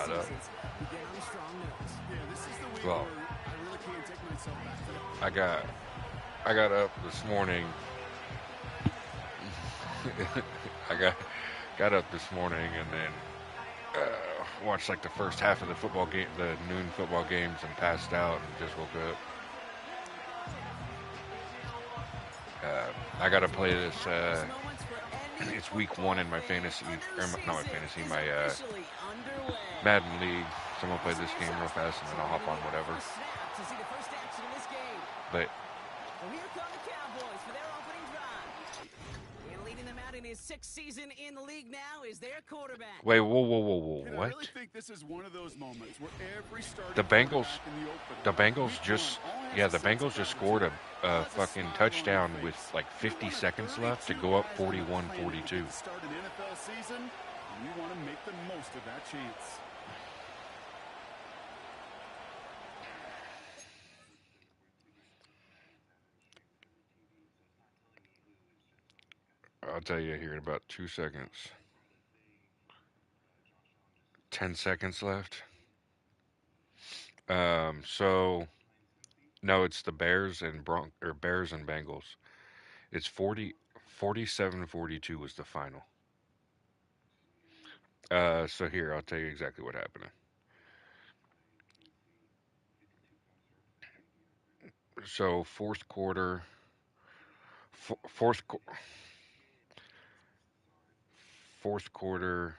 got up. Well, I got I got up this morning. I got up this morning and then watched like the first half of the football game, the noon football games, and passed out and just woke up. I got to play this. It's week one in my fantasy, or not my fantasy, my Madden league. So I'm gonna play this game real fast and then I'll hop on whatever. But Well, here come the Cowboys for their opening drive. And leading them out in his 6th season in the league now is their quarterback. wait, whoa, And what? I really think this is one of those moments where every starting The Bengals, quarterback in the opener, the Bengals week just, one, all has yeah, a the sense Bengals of just scored urgency. a Has a fucking smile on touchdown their with face. like 50 They won a seconds left to 32 go up guys on their 41-42. planet to start an NFL season, and we want to make the most of that chance. I'll tell you here in about 2 seconds. 10 seconds left. So no, it's the Bears and Bears and Bengals. It's 47-42 was the final. So here, I'll tell you exactly what happened. So fourth quarter, f- fourth qu- fourth quarter.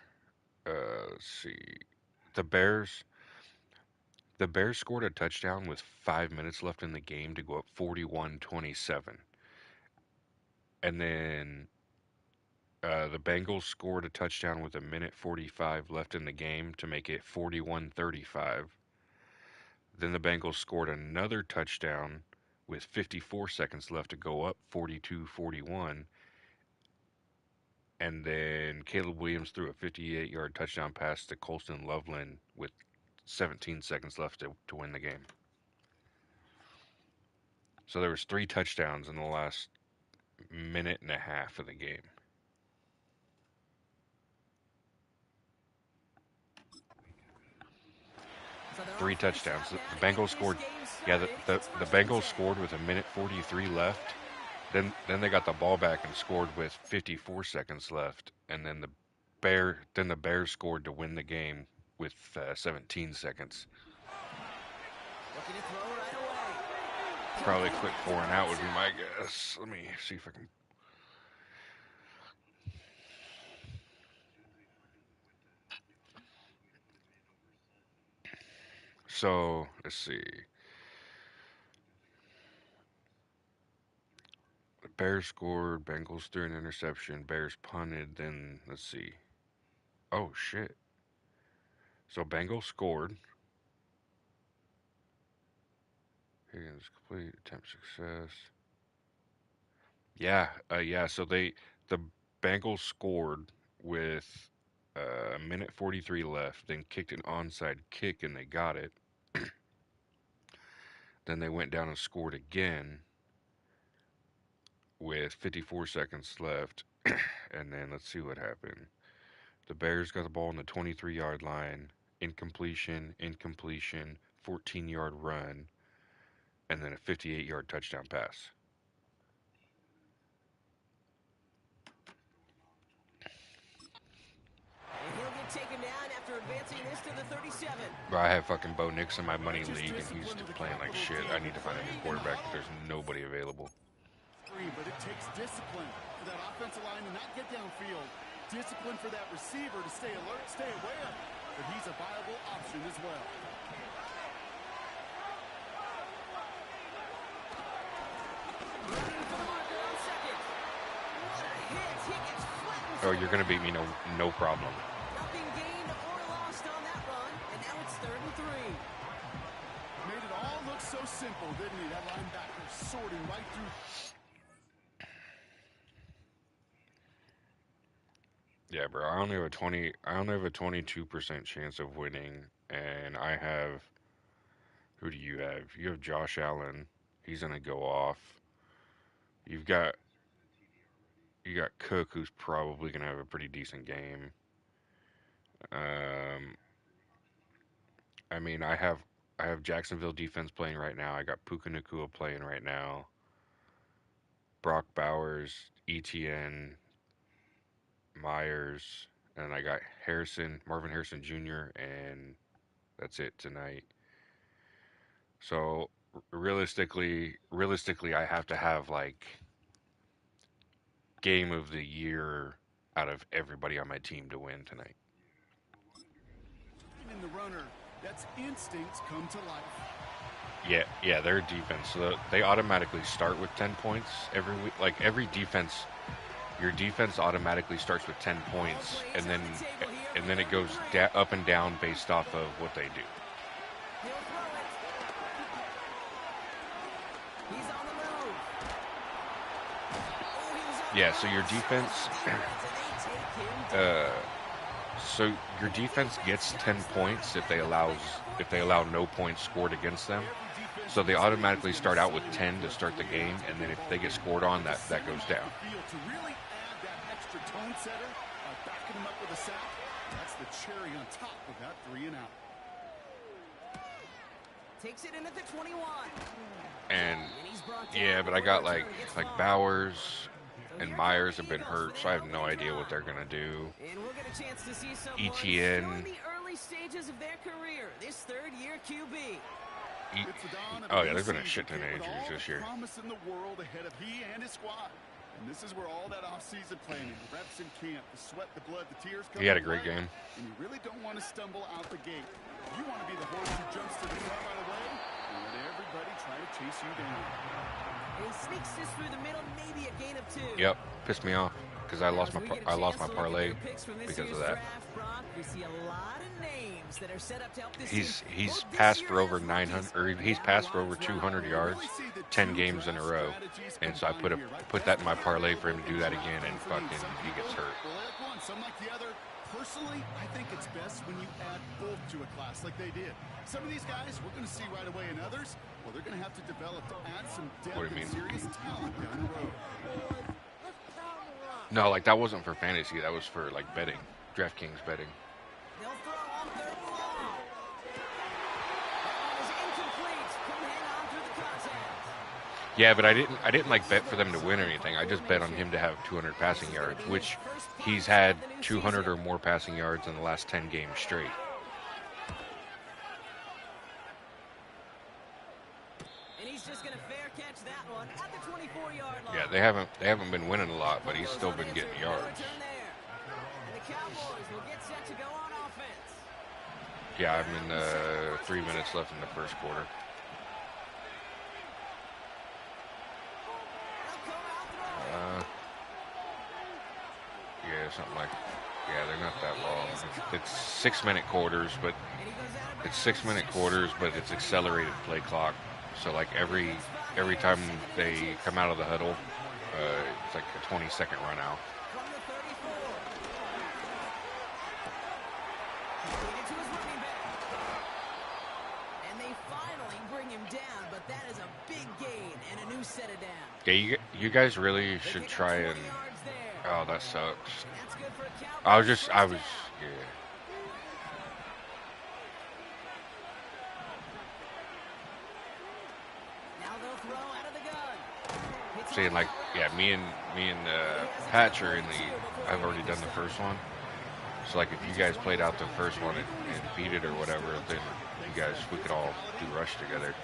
Let's see. The Bears, the Bears scored a touchdown with 5 minutes left in the game to go up 41-27, and then the Bengals scored a touchdown with a minute 45 left in the game to make it 41-35. Then the Bengals scored another touchdown with 54 seconds left to go up 42-41. And then Caleb Williams threw a 58-yard touchdown pass to Colston Loveland with 17 seconds left to win the game. So there was 3 touchdowns in the last minute and a half of the game. Three touchdowns. The Bengals scored. Yeah, the Bengals scored with a minute 43 left. Then they got the ball back and scored with 54 seconds left, and then the Bears scored to win the game with 17 seconds. Probably a quick 4-and-out would be my guess. Let me see if I can. So let's see. The Bears scored. Bengals threw an interception. Bears punted. Then let's see. Oh shit. So Bengals scored. Higgins complete attempt success. Yeah. So the Bengals scored with a minute 43 left, then kicked an onside kick and they got it. Then they went down and scored again with 54 seconds left. And then let's see what happened. The Bears got the ball on the 23-yard line, incompletion, 14-yard run, and then a 58-yard touchdown pass. Taken down after advancing this to the 37. But I have fucking Bo Nix in my money league, and he's playing like shit. I need to find a new quarterback, but there's nobody available. But it takes discipline for that offensive line to not get downfield. Discipline for that receiver to stay alert, stay aware. But he's a viable option as well. Oh, you're gonna beat me, no problem. Nothing gained or lost on that run, and now it's 3rd and 3. Made it all look so simple, didn't he? That linebacker sorting right through. Yeah, bro. I only have a 22% chance of winning, and I have. Who do you have? You have Josh Allen. He's gonna go off. You've got you got Cook, who's probably gonna have a pretty decent game. Um, I mean, I have Jacksonville defense playing right now. I got Puka Nakua playing right now. Brock Bowers, ETN, Myers, and I got Marvin Harrison Jr., and that's it tonight. So realistically, I have to have like game of the year out of everybody on my team to win tonight. In the runner, that's instincts come to life. Yeah, their defense. So they automatically start with 10 points every week. Like every defense, your defense automatically starts with 10 points, and then it goes up and down based off of what they do. He'll throw it. He's on the move. Oh, he was on Yeah, the so move. your defense, And they take him down. so your defense gets 10 points if they allow no points scored against them. So they automatically start out with 10 to start the game, and then if they get scored on, that goes down. To really add that extra tone setter by backing him up with a sack, that's the cherry on top of that 3 and out. Takes it in at the 21. And he's brought down yeah, but I before got the like return gets like far. Bowers So and here Myers come have the been Eagles hurt, for so their I have no opening idea what drive. they're gonna do. And we'll get a chance to see someone ETN. still in the early stages of their career. This third-year QB. It's the dawn of Oh a yeah, new there's been a season, shit ton of kid, with injuries all this the year. promise in the world ahead of he and his squad. And this is where all that off-season planning, the reps in camp, the sweat, the blood, the tears come He had a into great play. game. And you really don't want to stumble out the gate. You want to be the horse who jumps to the front right away and let everybody try to chase you down. And he sneaks this through the middle, maybe a gain of 2. Yep, pissed me off because I Now, lost as we get a I lost chance my to look at parlay their picks from this because year's of that. draft, Brock, we see a lot of names that are set up to help this He's team, both this passed year for over as rookies 900, or he's and passed for a over lot of 200 drive. yards, 10 games in a row, and so I put that in my parlay for him to do that again, and fucking he gets hurt. Well, like one, some like the other. Personally, I think it's best when you add both to a class like they did. Some of these guys we're going to see right away, and others, well, they're going to have to develop to add some depth What do you and mean? serious talent down the road. No, like that wasn't for fantasy. That was for like betting, DraftKings betting. They'll throw on 3rd and long. That one is incomplete. Couldn't hang on through the contact. Yeah, but I didn't like bet for them to win or anything. I just bet on him to have 200 passing yards, which he's had 200 or more passing yards in the last 10 games straight. And he's just going to fair catch that one at the 24-yard line. Yeah, they haven't been winning a lot, but he's still been getting yards. And the Cowboys will get set to go on offense. Yeah, I'm in 3 minutes left in the first quarter. They'll come out throwing. Yeah, something like. Yeah, they're not that long. It's 6-minute quarters, but And he goes out of it's bounds. 6-minute quarters, but it's accelerated play clock. So like every time they come out of the huddle, it's like a 20-second run out. From the 34. Completed to his running back. And they finally bring him down, but that is a big gain and a new set of downs. Yeah, you guys really They should pick up try 20 and. yards there. Oh, that sucks. That's good for a Cowboys I was first yeah. down. Now they'll throw out of the gun. Hits Saying on like, that route. yeah, me and Patch are in the. I've already done the first one. So like, if you guys played out the first one and beat it or whatever, then we could all do rush together.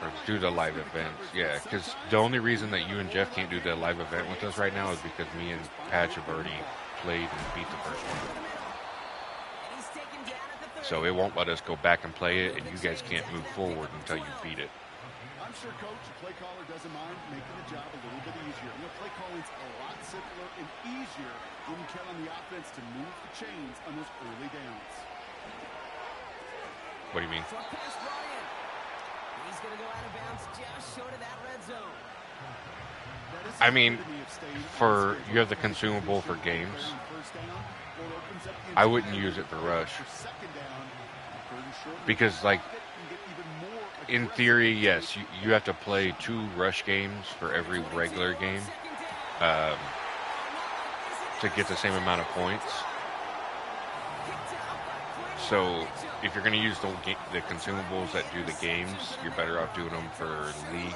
Or do the live events. Yeah, because the only reason that you and Jeff can't do the live event with us right now is because me and Patch have already played and beat the first one. And he's taken down at the 30. So it won't let us go back and play it, and you guys can't move forward until you beat it. I'm sure Coach, the play caller, doesn't mind making the job a little bit easier. You know, play calling's a lot simpler and easier when you count on the offense to move the chains on those early downs. What do you mean? Short pass brought in. He's going to go out of bounds just short of that red zone. That is I the mean, epitome of staying for on you have the consumable for games. first down, well, it opens up the I wouldn't entire use it for rush for second down, third and short, because, like, and get even more in aggressive theory, with yes, you have to play 2 rush games for every regular game to get the same amount of points. So if you're going to use the consumables that do the games, you're better off doing them for league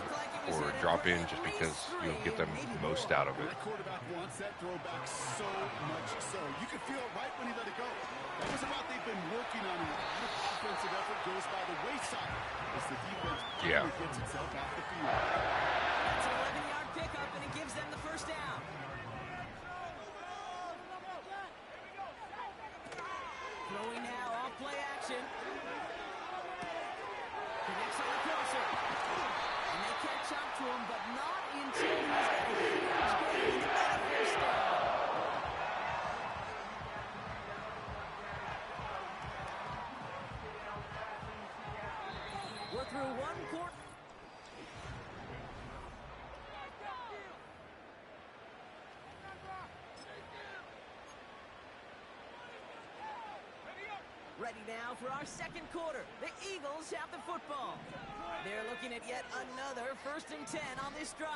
or drop in, just because you'll get the most out of it. That quarterback wants that throwback so much so. You can feel it right when he let it go. That was about they've been working on it. A lot of offensive effort goes by the wayside as the defense finally gets itself off the field. That's an 11-yard pickup, and it gives them the first down. Throwing now, off play action. Connects on the crosser. And they catch up to him, but not until he's got a huge gain and a first down. We're through one quarter. Ready now for our second quarter. The Eagles have the football. They're looking at yet another 1st and 10 on this drive.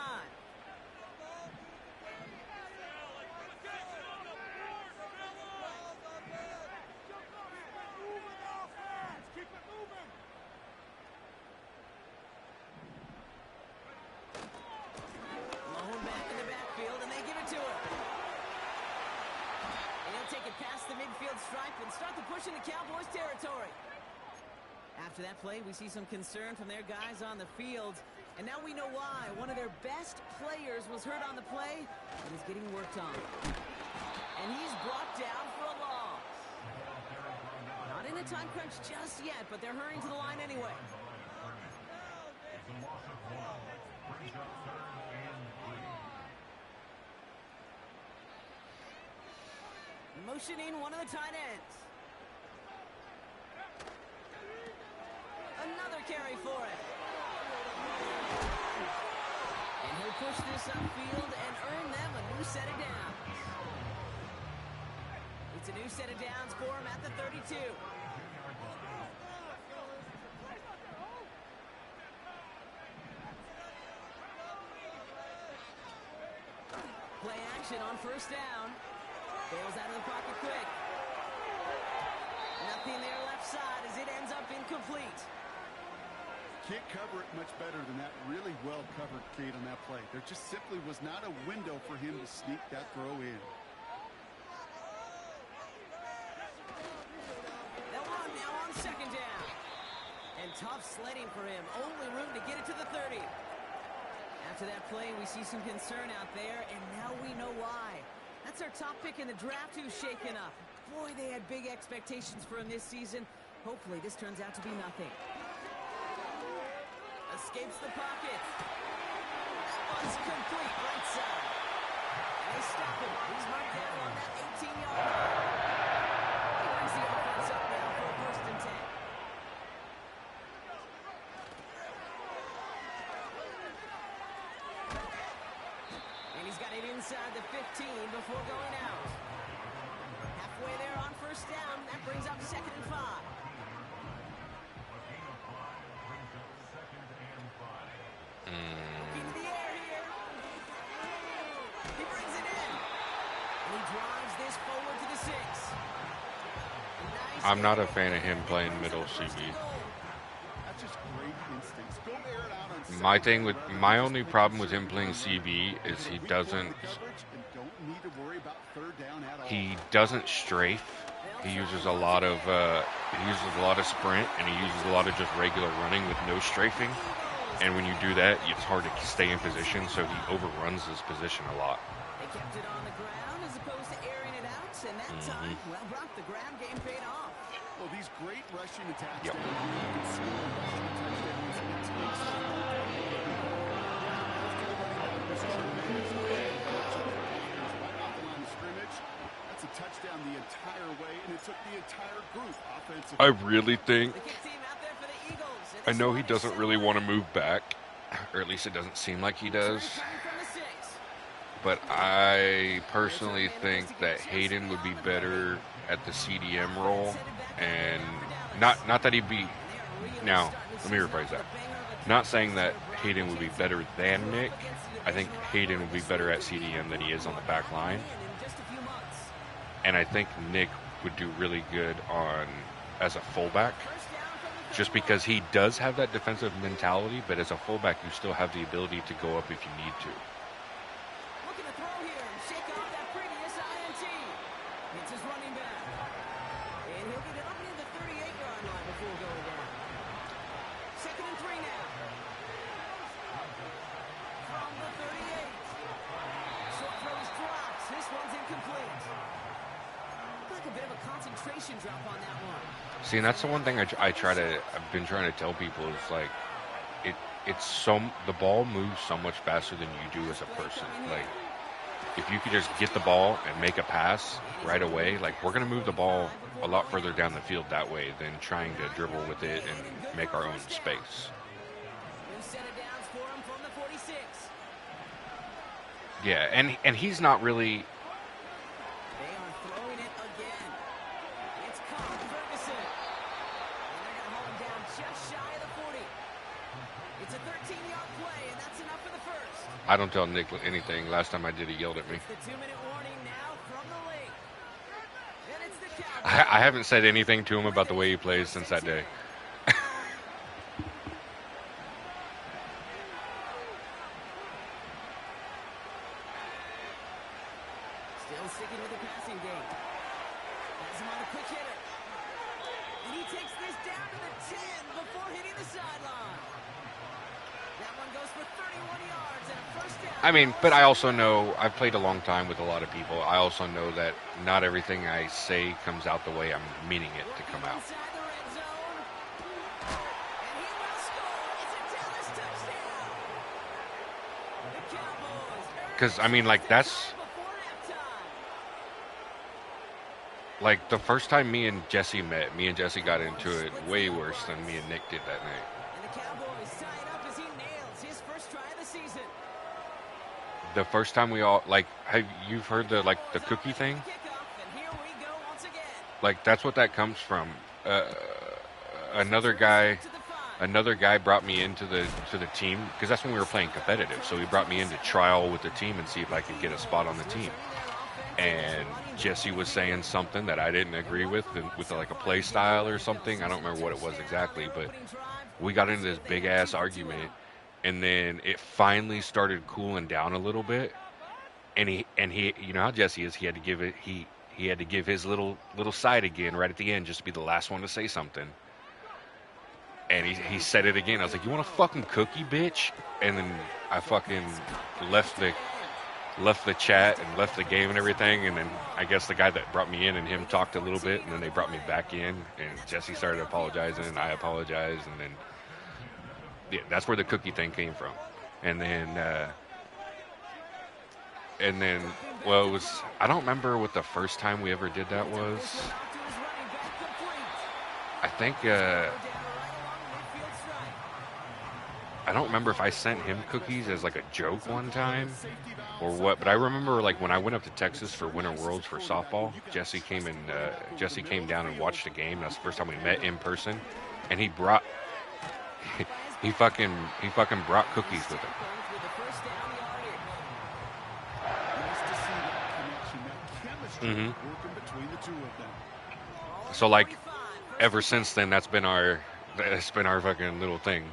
Mahone back in the backfield, and they give it to him. And he'll take it past the midfield stripe and start the push into Cowboys territory. After that play, we see some concern from their guys on the field. And now we know why. One of their best players was hurt on the play and is getting worked on. And he's brought down for a loss. Not in a time crunch just yet, but they're hurrying to the line anyway. Motioning one of the tight ends. Another carry for it. And he'll push this upfield and earn them a new set of downs. It's a new set of downs for him at the 32. Play action on 1st down. Bails out of the pocket quick. Nothing there left side as it ends up incomplete. Can't cover it much better than that. Really well covered, Kate, on that play. There just simply was not a window for him to sneak that throw in. They'll run now on 2nd down. And tough sledding for him. Only room to get it to the 30. After that play, we see some concern out there, and now we know why. That's our top pick in the draft who's shaken up. Boy, they had big expectations for him this season. Hopefully this turns out to be nothing. Escapes the pocket. That one's complete right side. And they stop him. He's marked down on that 18-yard line. He brings the offense up now for a 1st and 10. And he's got it inside the 15 before going out. Halfway there on 1st down. That brings up 2nd and 5. Looking to the air here. He brings it in. And he drives this forward to the 6. Nice. I'm not a fan of him playing middle CB. That's just great instincts. Go air it out on My thing with my only problem with him playing CB is he doesn't strafe. He uses a lot of sprint, and he uses a lot of just regular running with no strafing. And when you do that, it's hard to stay in position, so he overruns his position a lot. They kept it on the ground as opposed to airing it out, and that time, well, Brock, the ground game paid off. Well, these great rushing attacks. Yep. That's a touchdown the entire way, and it took the entire group offensively. I really think, The kick team out there for the Eagles. and I this know one he is doesn't set really up. want to move back, or at least it doesn't seem like he does. Coming from the 6. But I personally think that Hayden would be better at the CDM role, and not that he'd be. Now, let me rephrase that. Not saying that Hayden would be better than Nick. I think Hayden would be better at CDM than he is on the back line. And I think Nick would do really good on as a fullback, just because he does have that defensive mentality, but as a fullback, you still have the ability to go up if you need to. Looking to throw here and shake off that previous INT. It's his running back. And he'll get it up near the 38-yard line before going down. 2nd and 3 now. From the 38. Short throws drops. This one's incomplete. Like a bit of a concentration drop on that one. See, and that's the one thing I've been trying to tell people is like, the ball moves so much faster than you do as a person. Like, if you could just get the ball and make a pass right away, like, we're going to move the ball a lot further down the field that way than trying to dribble with it and make our own space. Yeah, and he's not really. I don't tell Nick anything. Last time I did, he yelled at me. I haven't said anything to him about the way he plays since that day. Still sticking with the passing game. Has him on a quick hitter. And he takes this down to the 10 before hitting the sideline. That one goes for 31 yards and a first down. I mean, but I also know, I've played a long time with a lot of people. I also know that not everything I say comes out the way I'm meaning it to come out. Because, I mean, like, that's... Like, the first time me and Jesse got into it way worse than me and Nick did that night. And the Cowboys tie it up as he nails his first try of the season. The first time we all, like, you've heard the cookie thing? Like, that's what that comes from. Another guy brought me into the team, because that's when we were playing competitive. So he brought me in to trial with the team and see if I could get a spot on the team. And Jesse was saying something that I didn't agree with like a play style or something. I don't remember what it was exactly, but we got into this big ass argument, and then it finally started cooling down a little bit. And he, you know how Jesse is, he had to give his little side again right at the end, just to be the last one to say something. And he said it again. I was like, "You want a fucking cookie, bitch?" And then I fucking left the chat and left the game and everything, and then I guess the guy that brought me in and him talked a little bit, and then they brought me back in, and Jesse started apologizing, and I apologized, and then yeah, that's where the cookie thing came from. And then well, it was, I don't remember what the first time we ever did that was. I think I don't remember if I sent him cookies as like a joke one time or what, but I remember like when I went up to Texas for Winter Worlds for softball, Jesse came down and watched the game. That's the first time we met in person, and he fucking brought cookies with him. Mm-hmm. So like ever since then, that's been our fucking little thing.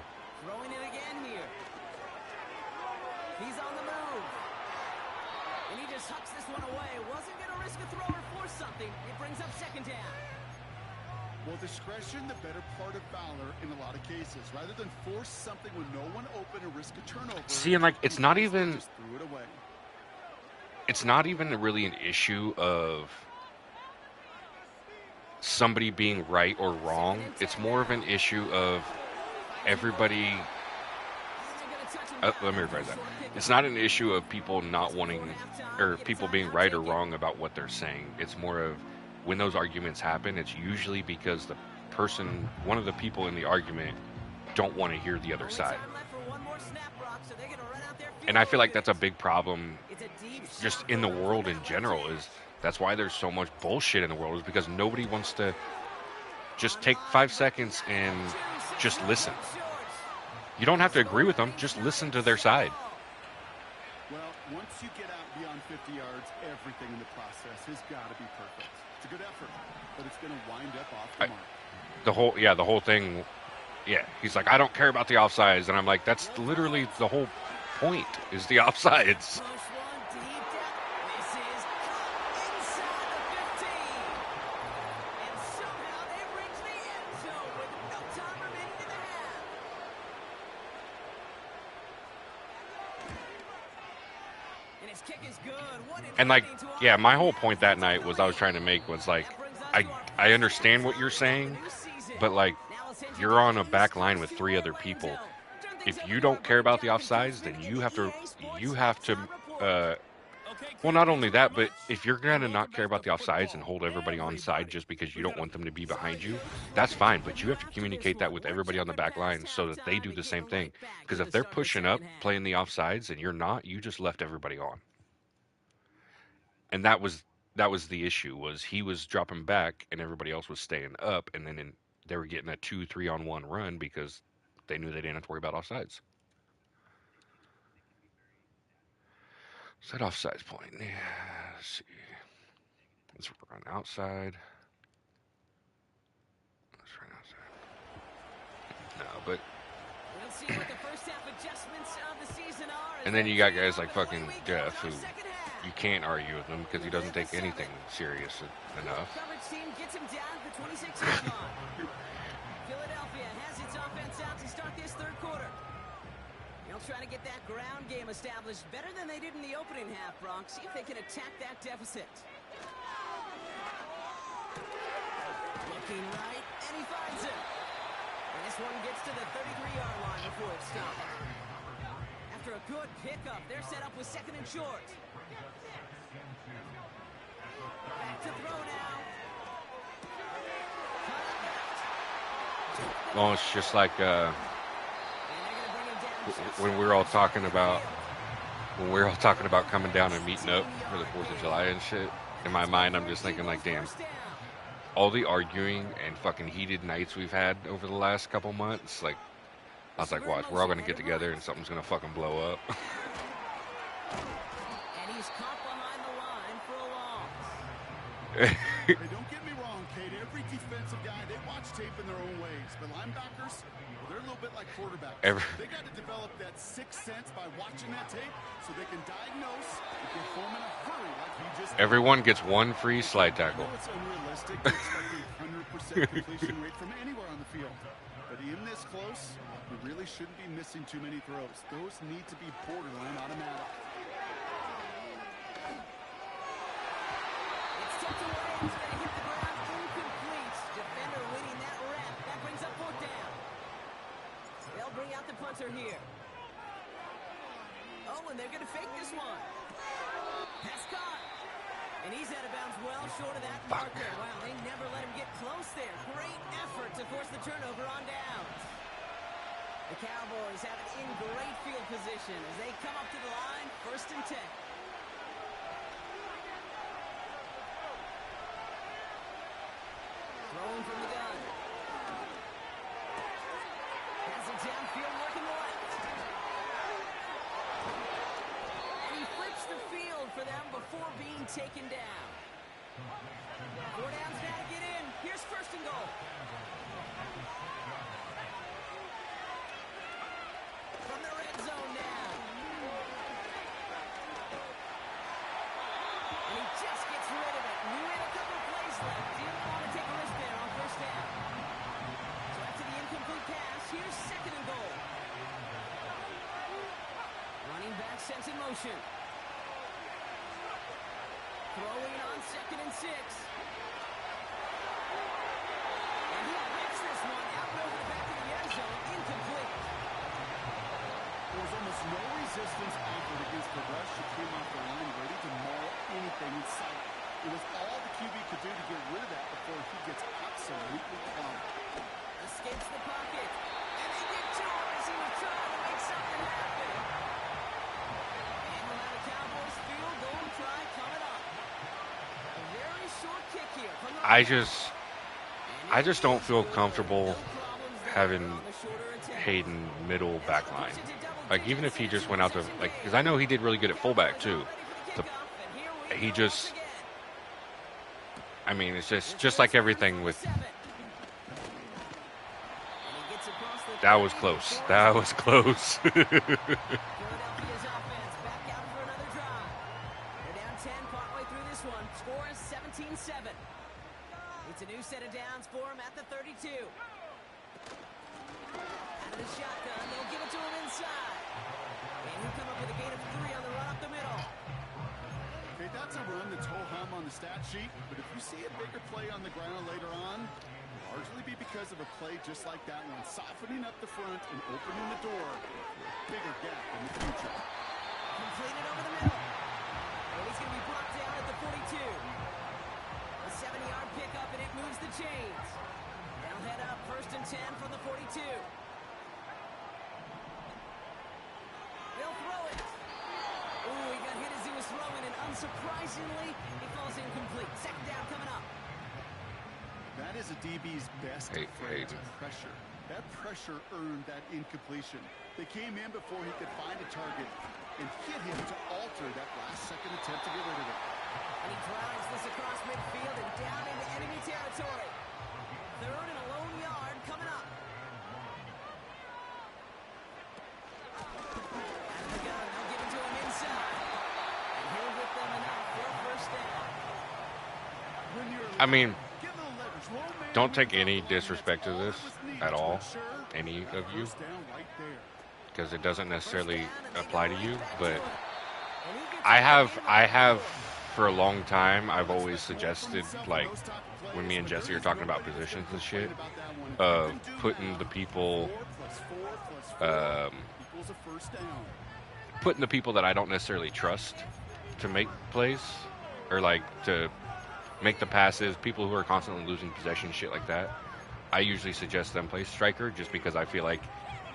Well, discretion, the better part of valor in a lot of cases. Rather than force something when no one open and risk a turnover. See, and like it's not even really an issue of somebody being right or wrong. It's more of an issue of everybody. Let me rephrase that. It's not an issue of people not wanting, or people being right or wrong about what they're saying. It's more of, when those arguments happen, it's usually because one of the people in the argument don't want to hear the other side. And I feel like that's a big problem just in the world in general. That's why there's so much bullshit in the world, is because nobody wants to just take 5 seconds and just listen. You don't have to agree with them, just listen to their side. Well, once you get out beyond 50 yards, everything in the process has got to be perfect. It's a good effort, but it's going to wind up off the mark. The whole thing. Yeah, he's like, I don't care about the offsides, and I'm like, that's literally the whole point is the offsides. Push one deep down. This is inside the 15. And somehow they reach the end zone with no time remaining in the half. And his kick is good. And like, yeah, my whole point that night was I was trying to make was like, I understand what you're saying, but like, you're on a back line with 3 other people. If you don't care about the offsides, then you have to, well, not only that, but if you're going to not care about the offsides and hold everybody on side just because you don't want them to be behind you, that's fine. But you have to communicate that with everybody on the back line so that they do the same thing. Because if they're pushing up, playing the offsides, and you're not, you just left everybody on. And that was the issue, was he was dropping back and everybody else was staying up, and then they were getting a 2-3-on-1 run because they knew they didn't have to worry about offsides. Set offsides point. Yeah, let's see. Let's run outside. Let's run outside. No, but. We'll see what the first half adjustments of the season are. And then you got guys like fucking Jeff, who you can't argue with him because he doesn't take anything serious enough. Coverage team gets him down at the 26-yard line. Philadelphia has its offense out to start this third quarter. They'll try to get that ground game established better than they did in the opening half, Bronx. See if they can attack that deficit. Looking right, and he finds it. And this one gets to the 33-yard line before it's stopped. After a good pickup, they're set up with second and short. Back to throw now. Well, it's just like when we were all talking about coming down and meeting up for the 4th of July and shit. In my mind, I'm just thinking like, damn, all the arguing and fucking heated nights we've had over the last couple months, like, I was like, watch, we're all gonna get together and something's gonna fucking blow up. And he's caught behind the line for a loss. Hey, don't get me wrong, Kate. Every defensive guy, they watch tape in their own ways. But linebackers, well, they're a little bit like quarterbacks. They got to develop that sixth sense by watching that tape so they can diagnose and get home in a hurry like he just did. Everyone gets one free slide tackle. I know it's unrealistic to expect a 100% completion rate from anywhere on the field. But in this close, we really shouldn't be missing too many throws. Those need to be borderline automatic. It's tucked away. It's going to hit the ground incomplete. Defender winning that rep. That brings up 4th down. They'll bring out the punter here. Oh, and they're going to fake this one. Pass caught. And he's out of bounds well short of that marker. Wow, they never let him get close there. Great effort to force the turnover on downs. The Cowboys have it in great field position as they come up to the line, 1st and 10. Throwing from the gun. Has it downfield, working the left. And he flips the field for them before being taken down. 4 downs now to get in. Here's 1st and goal. From the red zone now. And he just gets rid of it. We had a couple plays left. He didn't want to take a risk there on 1st down. So after the incomplete pass, here's 2nd and goal. Running back sets in motion. Throwing on 2nd and 6. And he whips this one out over the back of the end zone. Incomplete. There was almost no resistance offered against the rush. He came off the line ready to maul anything in sight. It was all the QB could do to get rid of that before he gets absolutely clowned. Escapes the pocket. And they get to him as he was trying to make something happen. And we'll have a Cowboys field goal try coming up. A very short kick here from the I just don't feel comfortable having Hayden middle back line. Push it to double Like, even if he just went out to, like, because I know he did really good at fullback, too. The, he just, I mean, it's just like everything with, that was close. That was close. Philadelphia's offense back out for another drive. They're down 10 partway through this one. Score is 17-7. It's a new set of downs for him at the 32. Out of the shotgun, they'll give it to him inside. And he'll come up with a gain of 3 on the run up the middle. Okay, that's a run that's ho-hum on the stat sheet, but if you see a bigger play on the ground later on, it'll largely be because of a play just like that one, softening up the front and opening the door for a bigger gap in the future. Completed over the middle. And he's going to be brought down at the 42. A 70-yard pickup, and it moves the chains. They'll head up 1st and 10 from the 42. They'll throw it. Ooh, he got hit as he was throwing, and unsurprisingly, he falls incomplete. 2nd down coming up. That is a DB's best friend, pressure. That pressure earned that incompletion. They came in before he could find a target and hit him to alter that last-second attempt to get rid of it. And he drives this across midfield and down into enemy territory. 3rd and a lone yard coming up. Out of the gun, they'll give it to him inside. And he'll get them enough for a 1st down. I mean, don't take any disrespect to this at all, any of you, because it doesn't necessarily apply to you, but I have for a long time, I've always suggested, like, when me and Jesse are talking about positions and shit, of putting the people that I don't necessarily trust to make plays, or like to make the passes, people who are constantly losing possession, shit like that. I usually suggest them play striker, just because I feel like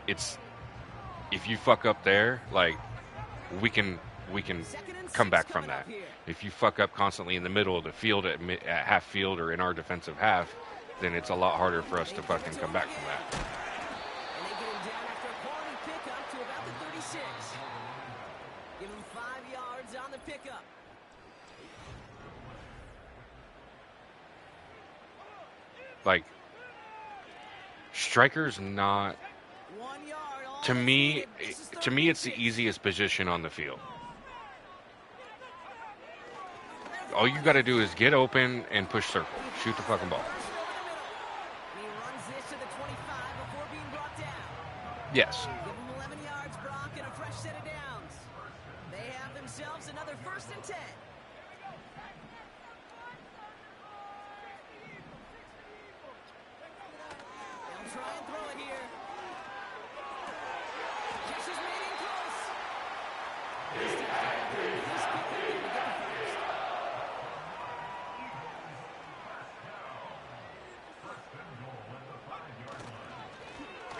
it's, if you fuck up there, like, we can come back from that. If you fuck up constantly in the middle of the field at half field or in our defensive half, then it's a lot harder for us to fucking come back from that. And they get him down after a quality pickup to about the 36. Give him 5 yards on the pickup. Like, striker's not, 1 yard. to me, it's the easiest position on the field. All you got to do is get open and push circle. Shoot the fucking ball. And he runs this to the 25 before being brought down. Yes. Give him 11 yards, Brock, and a fresh set of downs. They have themselves another 1st and 10. They'll try and throw it here. Catches made in close. This pickup going to get the 1st.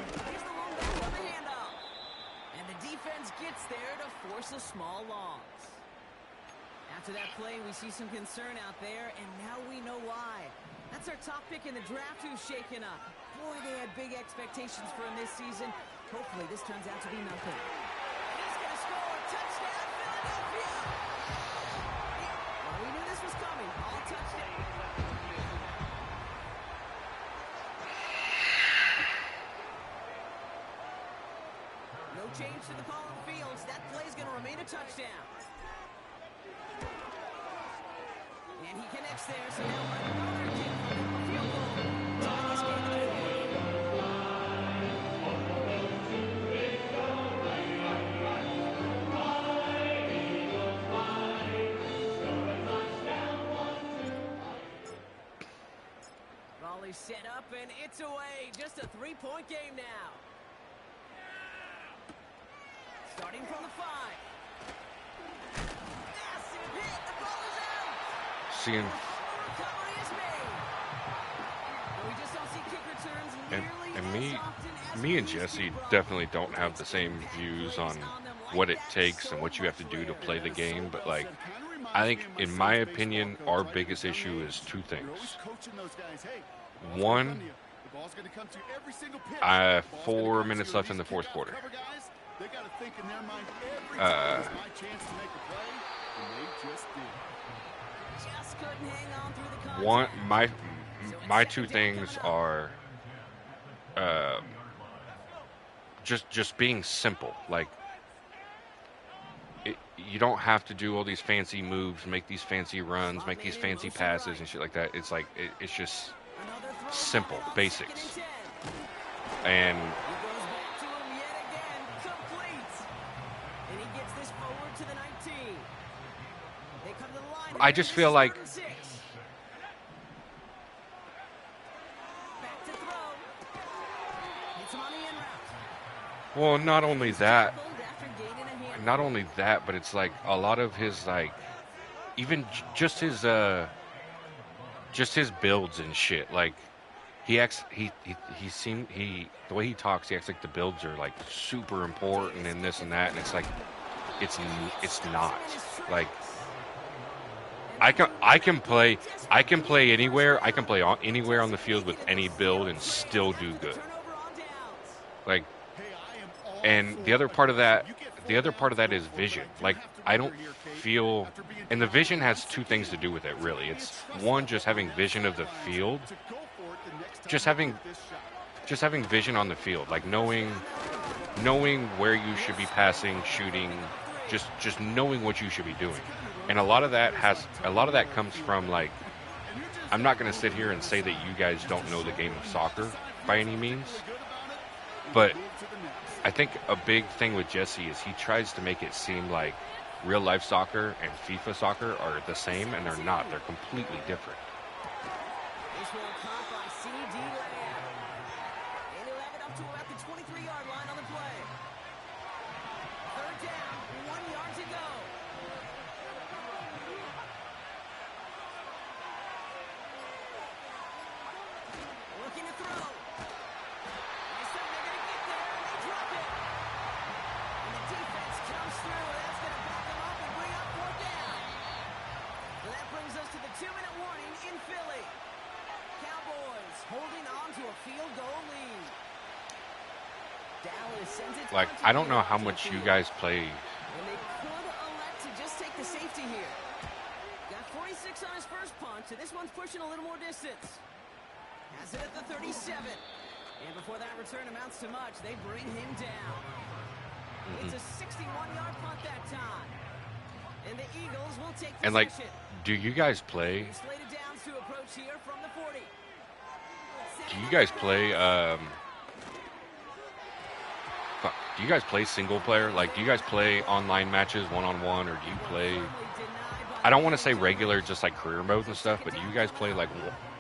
Here's the lone back on the handoff. And the defense gets there to force a small loss. After that play, we see some concern out there, and now we know why. That's our top pick in the draft who's shaken up. Boy, they had big expectations for him this season. Hopefully this turns out to be nothing. He's going to score a touchdown, Philadelphia! Well, we knew this was coming. All touchdown. No change to the call on fields. That play's going to remain a touchdown. And he connects there, so now another kick from the field goal. Tying this game to the 40. Raleigh set up, and it's away. Just a 3-point game now. Starting from the 5. Massive hit. The ball is out. Seeing, Recovery is made. But we just don't see kick returns nearly and as often as me we and used to, Jesse Brock. definitely don't have the same views on what it takes and what you have to do to play the game, but like, I think, in my opinion, our biggest issue is two things. One, 4 minutes left in the 4th quarter. They got to think in their mind every time is my chance to make a play, and they just did. Just couldn't hang on through the contact. One, So it's my second two down things coming up. are just being simple. Like, you don't have to do all these fancy moves, make these fancy runs, make these fancy passes and shit like that. It's like it's just Another throw simple coming on basics. 2nd and 10. And He goes back to him yet again. Complete. And he gets this forward to the 19. They come to the line. I Here. just This feel is like 3rd and 6. Back to throw. Hits him on the in route. well, not only that, Tackled after gaining a handful. not only that, but it's like a lot of his like even just his builds and shit. Like he acts the way he talks, he acts like the builds are like super important and this and that, and it's like it's not. Like I can play anywhere. I can play anywhere on the field with any build and still do good. Like, and the other part of that is vision. Like, I don't feel, and the vision has two things to do with it, really. It's one, just having vision of the field, just having vision on the field, like knowing where you should be passing, shooting, just knowing what you should be doing. And a lot of that comes from, like, I'm not going to sit here and say that you guys don't know the game of soccer by any means, but I think a big thing with Jesse is he tries to make it seem like real life soccer and FIFA soccer are the same, and they're not. They're completely different. This one caught by C.D. Lamb. And he'll have it up to about the 23-yard line on the play. 3rd down, 1 yard to go. Looking to throw. Nice time, they're going to get there, and they drop it. And the defense comes through. That's going to back them up and bring up 4th down. So that brings us to the 2-minute warning in Philly. Cowboys holding on to a field goal lead. Dallas sends it Like, I don't know how much you guys play. and they could elect to just take the safety here. Got 46 on his first punch, and this one's pushing a little more distance. Has it at the 37. And before that return amounts to much, they bring him down. It's a 61-yard punt that time. And the Eagles will take possession. And, like, do you guys play? Slated down to approach here from the 40. Do you guys play? Do you guys play single player? Like, do you guys play online matches, one-on-one, or do you play? I don't want to say regular, just like career mode and stuff, but do you guys play like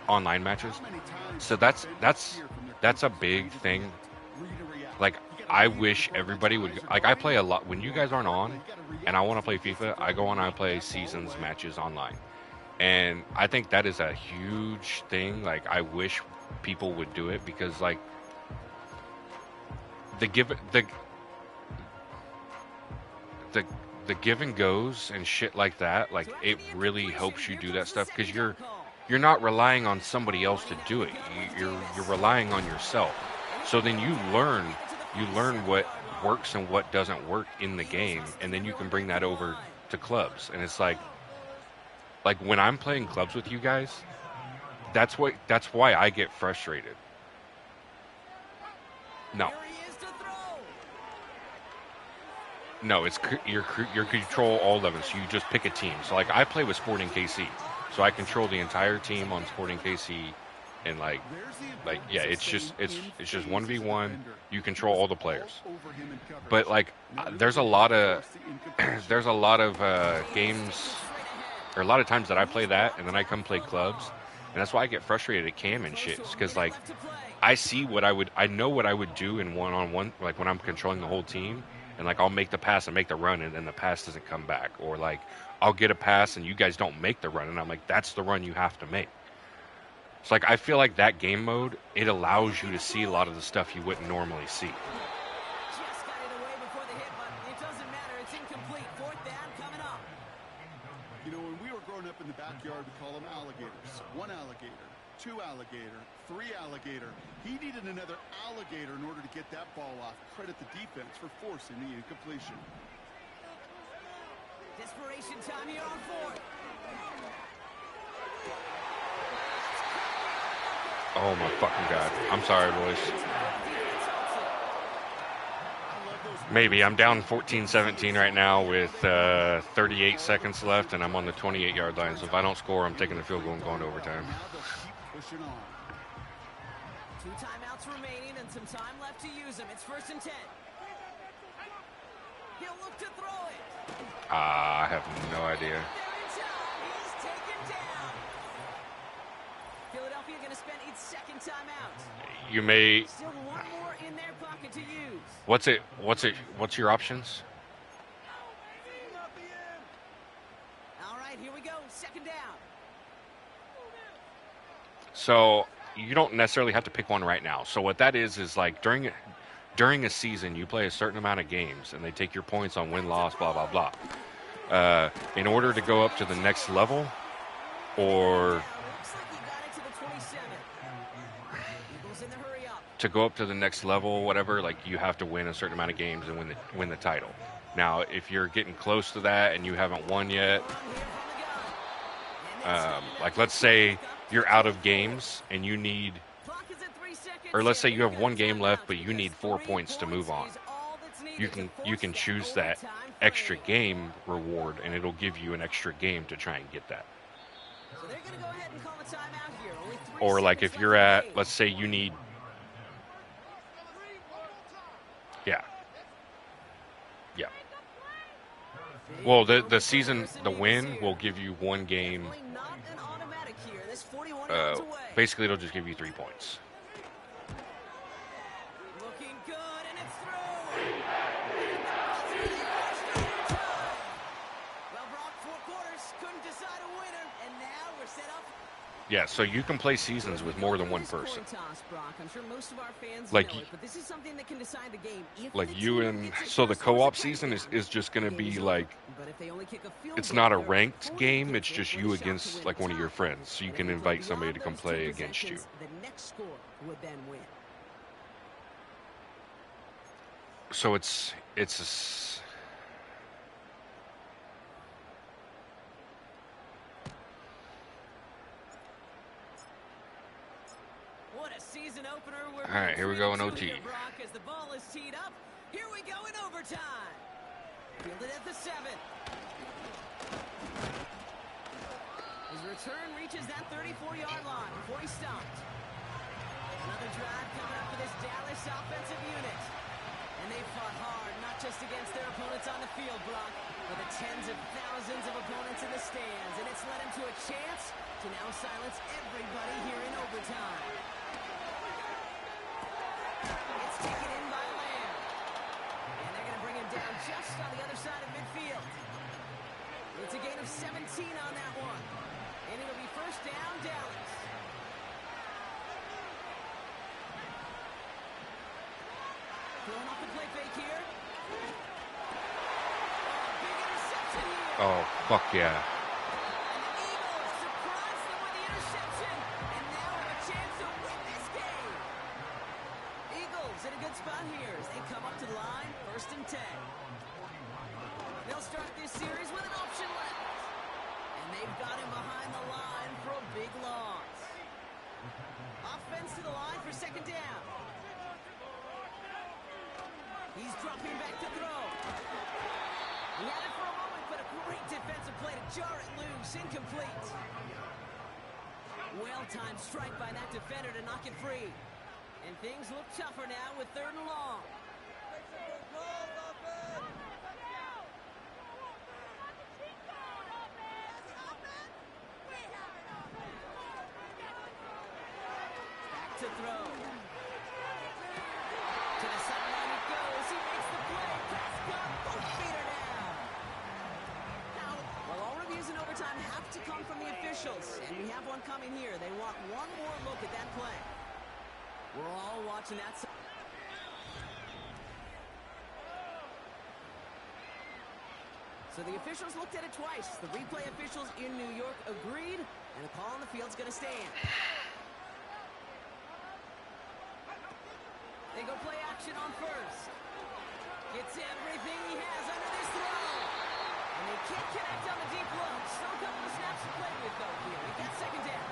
online matches? So that's a big thing. Like, I wish everybody would. Like, I play a lot when you guys aren't on, and I want to play FIFA. I go on and I play seasons matches online, and I think that is a huge thing. Like, I wish people would do it because, like, the give and goes and shit like that, like, it really helps you do that stuff because you're not relying on somebody else to do it. You're relying on yourself. So then you learn what works and what doesn't work in the game, and then you can bring that over to clubs. And it's like when I'm playing clubs with you guys, that's why I get frustrated. No, it's your control all 11, so you just pick a team. So, like, I play with Sporting KC, so I control the entire team on Sporting KC, and like yeah, it's just 1v1. You control all the players, but like there's a lot of games, or a lot of times that I play that, and then I come play clubs, and that's why I get frustrated at Cam and shit, because like I know what I would do in one-on-one, like when I'm controlling the whole team. And, like, I'll make the pass and make the run, and then the pass doesn't come back. Or, like, I'll get a pass, and you guys don't make the run. And I'm like, that's the run you have to make. It's like, I feel like that game mode, it allows you to see a lot of the stuff you wouldn't normally see. Just got it away before the hit, but it doesn't matter. It's incomplete. 4th down coming up. You know, when we were growing up in the backyard, we call them alligators. 1 alligator, 2 alligator, 3 alligator. He needed another alligator in order to get that ball off. Credit the defense for forcing the incompletion. Desperation time here on 4th. Oh my fucking God. I'm sorry, boys. Maybe. I'm down 14-17 right now with 38 seconds left, and I'm on the 28-yard line. So if I don't score, I'm taking the field goal and going to overtime. Now they'll keep pushing on. 2 timeouts remaining and some time left to use them. It's 1st and 10. He'll look to throw it. I have no idea. He's taken down. Philadelphia going to spend its 2nd timeout. You may. Still one more in their pocket to use. What's your options? All right, here we go. 2nd down. So you don't necessarily have to pick one right now. So what that is like during a season, you play a certain amount of games, and they take your points on win-loss, blah, blah, blah. In order to go up to the next level, or to go up to the next level, whatever, like you have to win a certain amount of games and win the title. Now, if you're getting close to that and you haven't won yet, like let's say you're out of games and you need, or let's say you have 1 game left, but you need 4 points to move on. You can choose that extra game reward, and it'll give you an extra game to try and get that. Or like if you're at, let's say you need, yeah. Well, the season, the win will give you 1 game. Basically, it'll just give you 3 points. Looking good, and it's through. Well, Brock, 4 quarters, couldn't decide a winner, and now we're set up. Yeah, so you can play seasons with more than 1 person. I'm sure most of our fans like know it, but this is something that can decide the game. Like you and so the co-op season is just going to be like, it's not a ranked game, it's just you against like one of your friends, so you can invite somebody to come play against you. The next score would then win. So it's What a season opener. All right, here we go in OT. Brock, as the ball is teed up. Here we go in overtime. Fielded at the 7. His return reaches that 34-yard line before he stopped. Another drive coming up for this Dallas offensive unit. And they fought hard, not just against their opponents on the field, Brock, but the tens of thousands of opponents in the stands. And it's led him to a chance to now silence everybody here in overtime. It's taken in by Lamb. And they're going to bring him down just on the other side of midfield. It's a gain of 17 on that one. And it'll be 1st down, Dallas. Throwing off the play fake here. Big interception here. Oh, fuck yeah. In a good spot here as they come up to the line, 1st and 10. They'll start this series with an option left. And they've got him behind the line for a big loss. Offense to the line for 2nd down. He's dropping back to throw. He had it for a moment, but a great defensive play to jar it loose, incomplete. Well-timed strike by that defender to knock it free. And things look tougher now with 3rd and long. Back to throw. To the sideline it goes. He makes the play. Prescott, both feet are down. Now, well, all reviews in overtime have to come from the officials. And we have one coming here. They want one more look at that play. We're all watching that side. So the officials looked at it twice. The replay officials in New York agreed, and a call on the field's going to stand. They go play action on first. Gets everything he has under this throw. And they can't connect on the deep look. Still a couple of snaps to play with, though, here. He gets second down.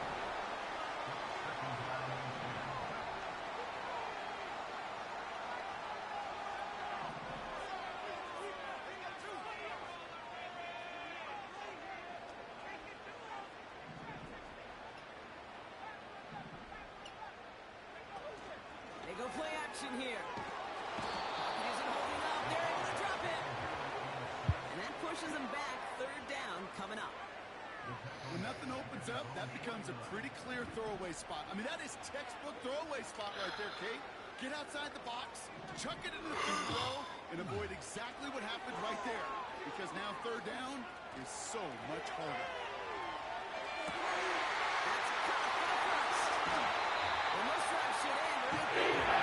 They go play action here. Pocket isn't holding up. They're able to drop it. And that pushes them back. Third down coming up. When nothing opens up, that becomes a pretty clear throwaway spot. I mean, that is textbook throwaway spot right there, Kate. Get outside the box, chuck it into the third row, and avoid exactly what happened right there. Because now third down is so much harder. That's caught for the first. And most drives should end right there.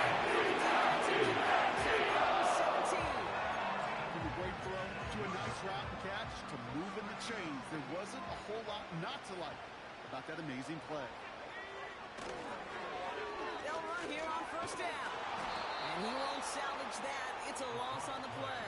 17. From a great throw to a nice route and catch to moving the chains. There wasn't a whole lot not to like about that amazing play. They'll run here on first down. And he won't salvage that. It's a loss on the play.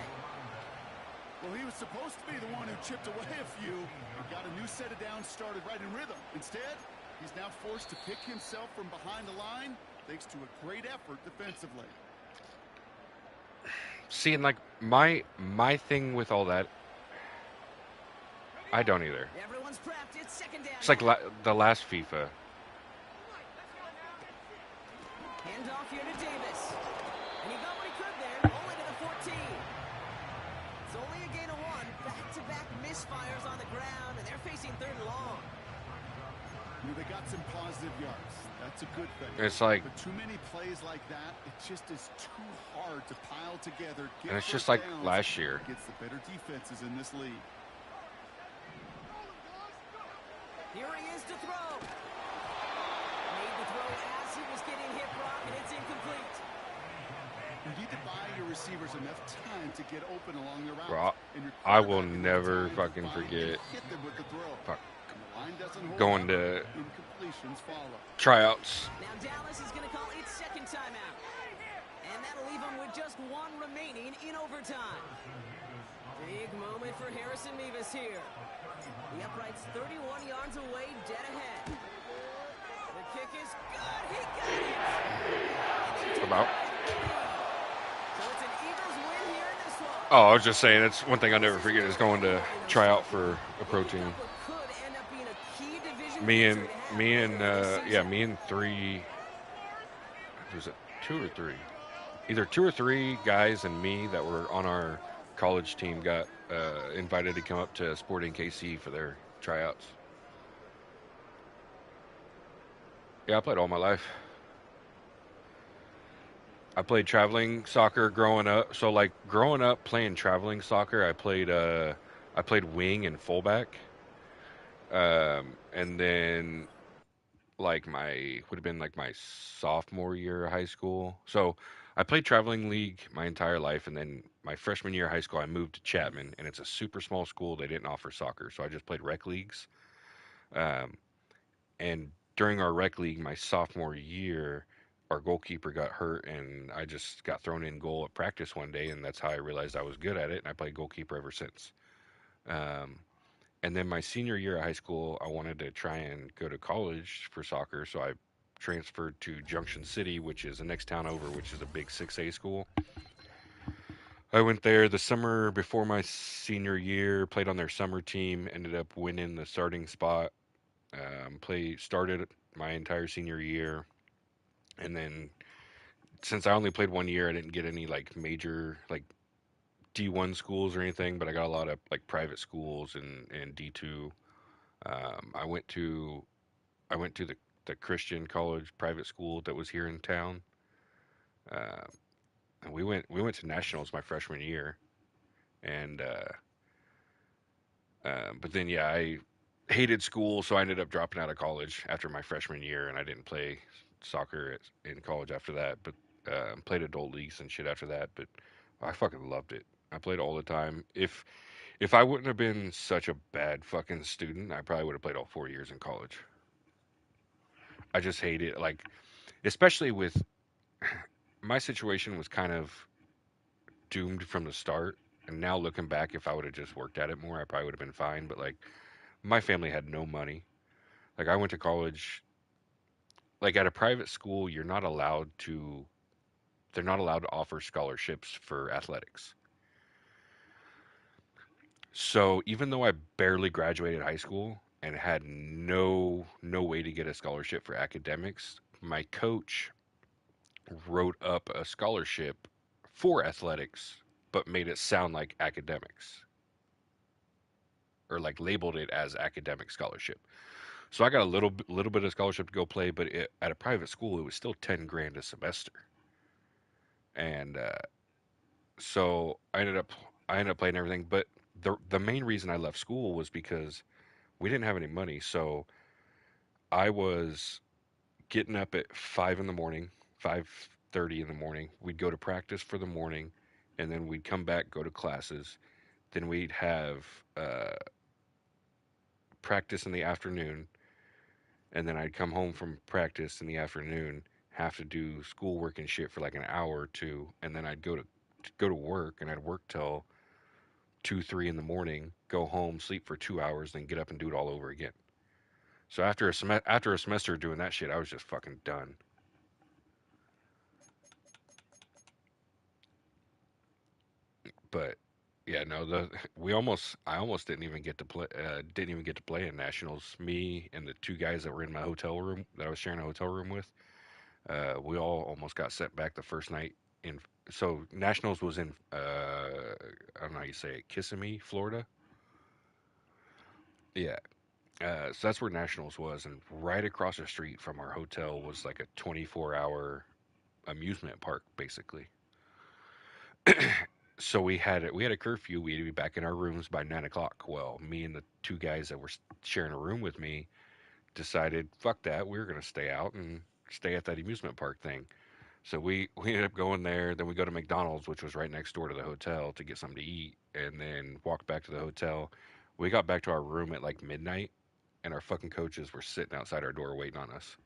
Well, he was supposed to be the one who chipped away a few and got a new set of downs started right in rhythm. Instead, he's now forced to pick himself from behind the line thanks to a great effort defensively. See, and like my thing with all that, I don't either. Everyone's prepped. It's second down. It's like the last FIFA. Hand off here to Davis. And he got what he could there. Only to the 14. It's only a gain of 1. Back-to-back misfires on the ground, and they're facing third and long. You know, they got some positive yards. That's a good thing. It's like, but too many plays like that, it just is too hard to pile together. And it's just like last year. Gets the better defenses in this league. Here he is to throw. Made the throw as he was getting hit, Brock, and it's incomplete. You need to buy your receivers enough time to get open along the route. Bro, I will never fucking forget Fuck. going to Incompletions follow. tryouts. Now Dallas is going to call its second timeout. And that'll leave them with just 1 remaining in overtime. Big moment for Harrison Mevis here. The upright's 31 yards away, dead ahead. The kick is good. He got it. About. So it's an Eagles win here in this one. Oh, I was just saying, it's one thing I never forget is going to try out for a pro team. Me and 3, was it 2 or 3? Either 2 or 3 guys and me that were on our college team got invited to come up to Sporting KC for their tryouts. Yeah, I played all my life. I played traveling soccer growing up. So like growing up playing traveling soccer, I played wing and fullback. And then like would have been like my sophomore year of high school. So I played traveling league my entire life, and then my freshman year of high school I moved to Chapman, and it's a super small school. They didn't offer soccer, so I just played rec leagues. And during our rec league my sophomore year, our goalkeeper got hurt, and I just got thrown in goal at practice one day, and that's how I realized I was good at it, and I played goalkeeper ever since. And then my senior year of high school, I wanted to try and go to college for soccer, so I transferred to Junction City, which is the next town over, which is a big 6A school. I went there the summer before my senior year, played on their summer team, ended up winning the starting spot, started my entire senior year, and then since I only played 1 year, I didn't get any like major like D1 schools or anything, but I got a lot of like private schools and D2. I went to the Christian college private school that was here in town, and we went to nationals my freshman year, and but then yeah, I hated school, so I ended up dropping out of college after my freshman year, and I didn't play soccer in college after that, but played adult leagues and shit after that. But I fucking loved it. I played all the time. If I wouldn't have been such a bad fucking student, I probably would have played all 4 years in college. I just hate it, like especially with my situation was kind of doomed from the start. And now looking back, if I would have just worked at it more, I probably would have been fine. But like, my family had no money. Like, I went to college. Like at a private school, they're not allowed to offer scholarships for athletics. So even though I barely graduated high school and had no way to get a scholarship for academics, my coach wrote up a scholarship for athletics, but made it sound like academics, or like labeled it as academic scholarship. So I got a little bit of scholarship to go play, but at a private school, it was still 10 grand a semester, and so I ended up playing everything. But the main reason I left school was because we didn't have any money. So I was getting up at 5 in the morning, 5:30 in the morning. We'd go to practice for the morning, and then we'd come back, go to classes. Then we'd have uh, practice in the afternoon, and then I'd come home from practice in the afternoon, have to do schoolwork and shit for like an hour or two, and then I'd go to work, and I'd work till 2, 3 in the morning, go home, sleep for 2 hours, then get up and do it all over again. So after a semester doing that shit, I was just fucking done. But yeah, no, the we almost I almost didn't even get to play in nationals. Me and the two guys that were in my hotel room that I was sharing a hotel room with, we all almost got sent back the first night in. So nationals was in I don't know how you say it, Kissimmee, Florida. Yeah. So that's where nationals was, and right across the street from our hotel was like a 24-hour amusement park, basically. So we had a curfew. We had to be back in our rooms by 9 o'clock. Well, me and the two guys that were sharing a room with me decided, fuck that, we were gonna stay out and stay at that amusement park thing. So we ended up going there. Then we go to McDonald's, which was right next door to the hotel, to get something to eat, and then walk back to the hotel. We got back to our room at like midnight, and our fucking coaches were sitting outside our door waiting on us.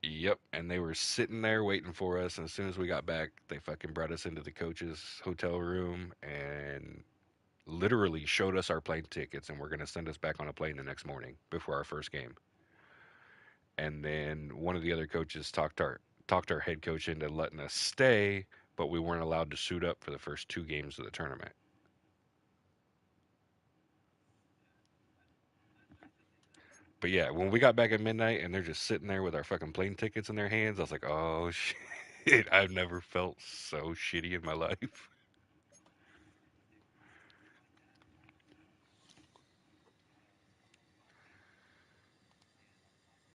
Yep, and they were sitting there waiting for us. And as soon as we got back, they fucking brought us into the coach's hotel room and literally showed us our plane tickets, and were going to send us back on a plane the next morning before our first game. And then one of the other coaches talked our head coach into letting us stay, but we weren't allowed to suit up for the first two games of the tournament. But yeah, when we got back at midnight and they're just sitting there with our fucking plane tickets in their hands, I was like, oh shit, I've never felt so shitty in my life.